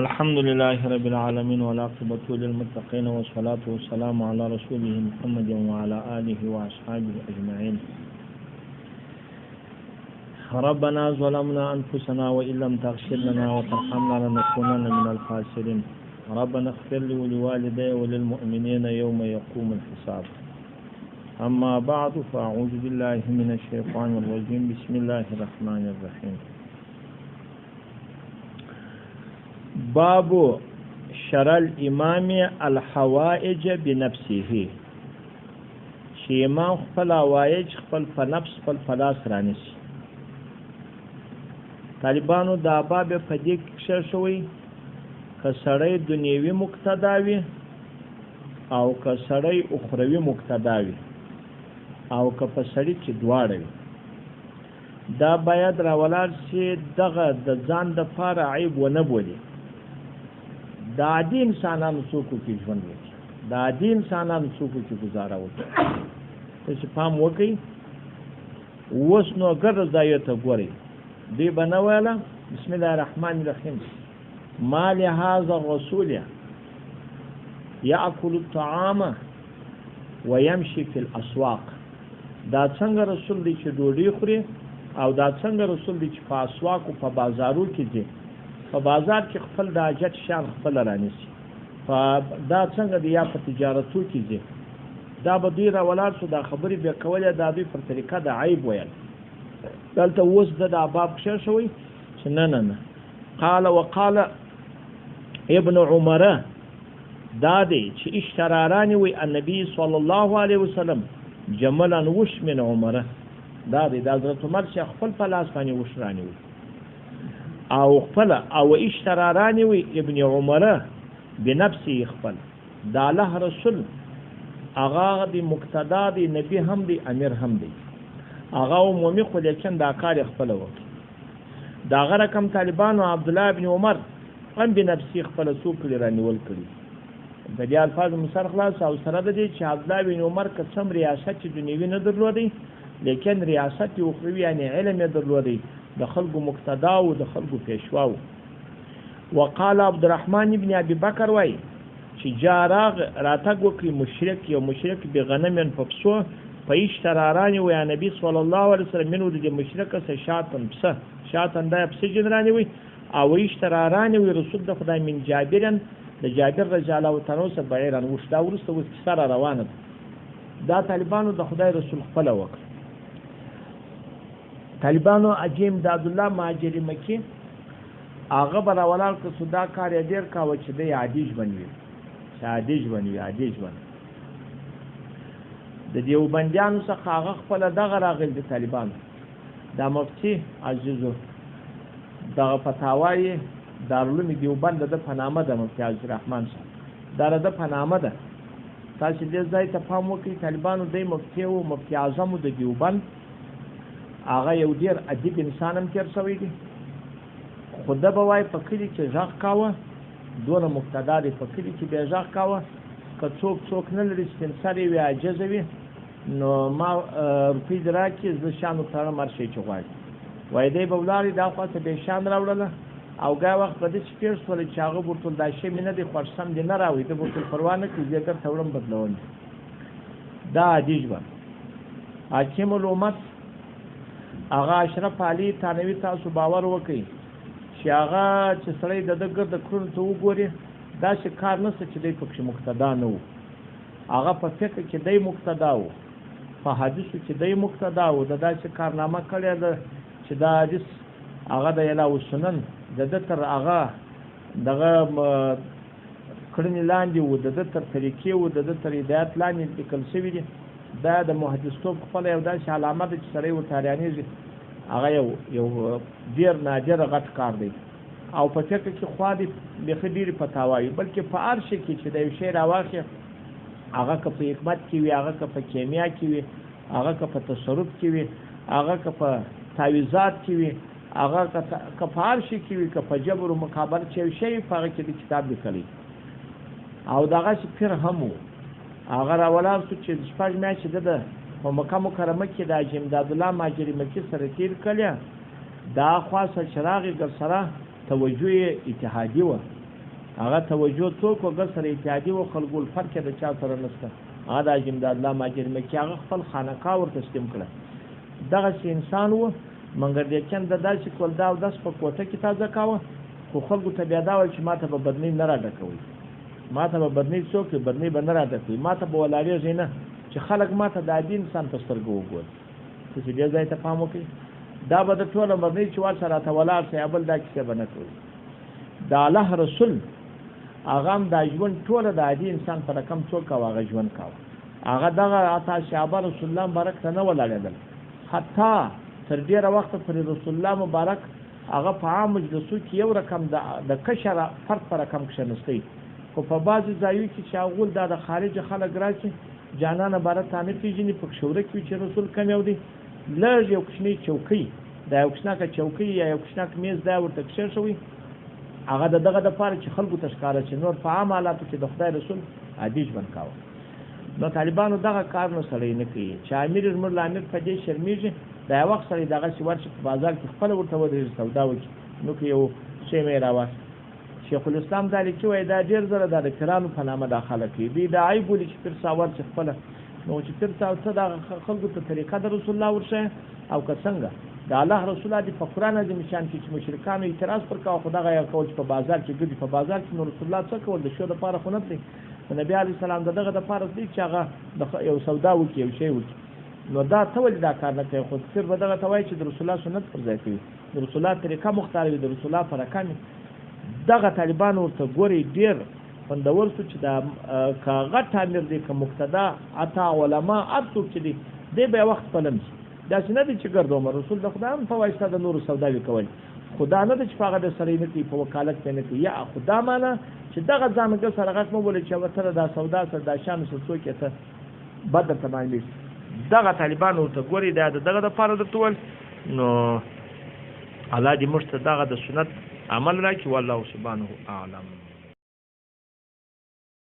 الحمد لله رب العالمين والعاقبة للمتقين والصلاة والسلام على رسوله محمد وعلى آله وأصحابه أجمعين. ربنا ظلمنا أنفسنا وإن لم تغفر لنا وترحمنا لنكونن من الخاسرين. ربنا اغفر لي ولوالدي وللمؤمنين يوم يقوم الحساب. أما بعد فأعوذ بالله من الشيطان الرجيم. بسم الله الرحمن الرحيم. باب شرع الامام الحوائج بنفسه. چې امام خپل حوائج خپل په نفس خپل فلاس رانیسي. طالبانو دا باب په دې کې شوی که سړی دنیوي مقتدا وي او که سړی اخروي مقتدا وي او که په سړی چې دواړه وي، دا باید راولار شي دغه د ځان د پاره عیب ونه بولي. دا عادي انسانانو څوکو کې ژوند وکړي، دا عادي انسانانو څوکو کې گزاره وکړي. تاسو پام وکړئ، اوس نو ګرځ ځای ته ګورئ، دوی به نه ویله بسم الله الرحمن الرحیم ما لهذا الرسول یاکل الطعام ويمشي في الاسواق. دا څنګه رسول دی چې ډوډۍ خوري او دا څنګه رسول دی چې په اسواق او په بازارو کې دی، په بازار کې خپل د حاجت شیان خپل رانیسي، دا څنګه دی یا په تجارتو کې دی. دا به دوی راولار شو، دا خبرې بیا کولې، دا دوی پر طریقه د عیب ویل. دلته اوس د باب ښه شوی چې نه قال وقال ابن عمر، دا دی چې اشترارانی وی النبي صلی الله علیه وسلم جملا وش من عمره. دا دی د حضرت عمر چې خپل په لاس باندې وش رانی وي او خپل او اشترارانی وی ابن عمره بنفسه خپل. دا الله رسول هغه دی مقتدا دی، نبی هم دی، امیر هم دی، هغه عمومي خو لیکن دا کار خپل وکړي. دا هغه رقم طالبانو عبد الله ابن عمر هم بنفسه خپل څوک رانیول کړي. د دې الفاظ مسر خلاص او سره د دې چې عبد الله ابن عمر قسم ریاست دنیوي نه درلودي، لیکن ریاست اخروی یعنی علم یې درلودي، د خلقو مقتدا او د خلقو پیشوا. وقال عبد الرحمن ابن ابي بکر وای چې جاراغ راتګ وکړي مشرک، یو مشرک به غنم په پسو په اشترارانی وی نبی صلی الله علیه وسلم منو د مشرک سره شاتن پسه شاتن د پسه جنرانی وی او اشترارانی وی رسول د خدای من جابرن د جابر رضی الله تعالی عنہ بیرن وشدا ورسته وس سره روانه. دا طالبانو د خدای رسول خپل وکړ. طالبانو عجیم د عبد الله مهاجری مکی هغه براولال که صدا کار ډیر کاوه چې د عادیج بنوي، چې عادیج بنوي، عادیج بن د دیوبندیانو څخه هغه خپل دغه راغل د طالبانو دا مفتی عزیزو دغه فتاوی دارالعلوم دیوبند د پنامه د مفتی عبدالرحمن صاحب دا د پنامه ده. تاسو دې ځای ته پام وکړئ، طالبانو د مفتی او مفتی اعظم د دیوبند هغه یو ډیر ادیب انسان هم تیر شوی دی. خود به وای په کلی کې ځاغ کاوه، دونه مقتدا دی په کلی کې به ځاغ کاوه، که څوک نه لري سپنسرې وي عاجز وي نو ما روپۍ درا کې زه شانو تړه مرشي چې غواړي وای دی به ولاړې دا خواته به شان راوړله او ګا وخت په دې چې پېښ شول چې هغه بوتل دا شی مې نه دی خوښ سم دی نه راوړي د بوتل پروا نه کوي زیاتر تورم بدلول. دا عادیج به حاکم الامت هغه اشرف علي تانوي تاسو باور وکړئ چې هغه چې سړی د ګرد کړو ته وګوري داسې کار نشته چې دی پکې مقتدا نه و. هغه په فقه کې دی مقتدا و، په حدیثو کې دی مقتدا و، د داسې کارنامه کړې ده چې دا حدیث هغه د اله سنن د تر هغه دغه کړنې لاندې و، د تر طریقې و، د تر هدایت لاندې لیکل شوي دي. دا د محدثتوب خپل یو داسې علامه ده چې سړی ورته حیرانېږي. هغه یو ډېر نادر غټ کار دی او په فقه کې خوا دې بیخي ډېرې فتاوایي، بلکې په هر شي کې چې د یو شی راواخلي، هغه که په حکمت کې وي، هغه که په کیمیا کې وي، هغه که په تصرف کې وي، هغه که په تعویضات کې وي، هغه که په هر شي کې وي، که په جبر و مقابله چې یو شی په هغه کې د کتاب لیکلی او دغسې پیر هم و. هغه راولاړ شو چې شپږ میاشتې ده په مکه مکرمه کې د حاجي امداد الله مهاجري مکي سره تیر کړی. دا خاصه چراغ در سره توجه اتحادی و هغه توجه څوک وګر سره اتحادي و خلکو الفرق د چا سره نشته هغه د اجمداد الله ماجر مکی هغه خپل خانقاه ورته تسلیم کړه دغه انسان و منګر دې چند داسې کول دا او داس په کوټه کې تازه کاوه خو خلکو ته بیا دا وایي چې ماته به بدنۍ نه راډکوي ماته به بدنۍ څوک بدنۍ به نه راډکوي ماته به ولاړېږي نه چې خلک ماته د عادي انسان په سترګو وګوري چې دې ځای ته پام وکړي دا به د ټوله بدنۍ چې ورسره راته ولاړ شي بل دا کیسه به نه کوي د الله رسول هغه هم دا ژوند ټوله د عادي انسان په رقم څوک او هغه ژوند کاوه هغه دغه عطا صحابه رسول الله مبارک ته نه ولاړېدل حتی تر ډېره وخته پورې رسول الله مبارک هغه په عام مجلسو کې یو رقم د کشر فرد په رقم کښېنستی خو په بعضې ځایو کې چې هغول دا د خارج خلک راشي جانان عبارت ته نه پېژني په کښوره کې چې رسول کم یو دی لږ یو کوچنۍ چوکۍ دا یو کوچناکه چوکۍ یا یو کوچناک میز دا ورته کښې شوی هغه د دغه دپاره چې خلکو ته ښکاره چې نور په عام حالاتو کې د خدای رسول عادي ژوند کاوه نو طالبانو دغه کار نو سړی نه کوي چې امیر زموږ له امیر په دې شرمېږي دا یو وخت سړی دغسې ورشي په بازار کې خپله ورته ودرېږي سودا وکړي نو که یو شی مې راواخلي شیخ الاسلام دا لیکي وایي دا ډېر زره دا د پیرانو په نامه دا خلک وي دوی دا عیب بولي چې پیر صاحب ورشي خپله نو چې پیر صاحب څه دغه خلکو ته طریقه د رسول الله ورښیه او که څنګه د الله رسول دې په قرآن عظیم شان کې چې مشرکانو اعتراض پر کاوه خو دغه یې کول چې په بازار کې ګرځي په بازار کې نو رسول الله څه کول د شو دپاره خو نه دی د نبي علیه السلام دغه دپاره دی چې هغه یو سودا وکړي یو شی وکړي نو دا ته ولې دا کار نه کوي خو صرف به دغه ته وایي چې د رسول الله سنت پر ځای کوي د رسول الله طریقه مختاره وي د رسول الله په رقم دغه طالبان ورته ګوري ډېر خوندور شو چې دا که غټ امیر دی که مقتدا عطا علما هر څوک چې دی دی به یو وخت پلم شي داسې نه دی چې ګرد عمر رسول د خدای هم په واسطه د نورو سوداوي کول خدا نه دی چې په هغه د سړی نه کوي په وکالت کې نه کوي یا خدا معنی چې دغه ځانګړی سره غټ مه بولي چې ورسره دا سودا سره دا شیانو سره څوک یې څه بد درته معلومېږي دغه طالبان ورته ګوري دا دغه دپاره درته وویل نو الله دې موږ ته دغه د سنت عمل راکړي والله سبحانه اعلم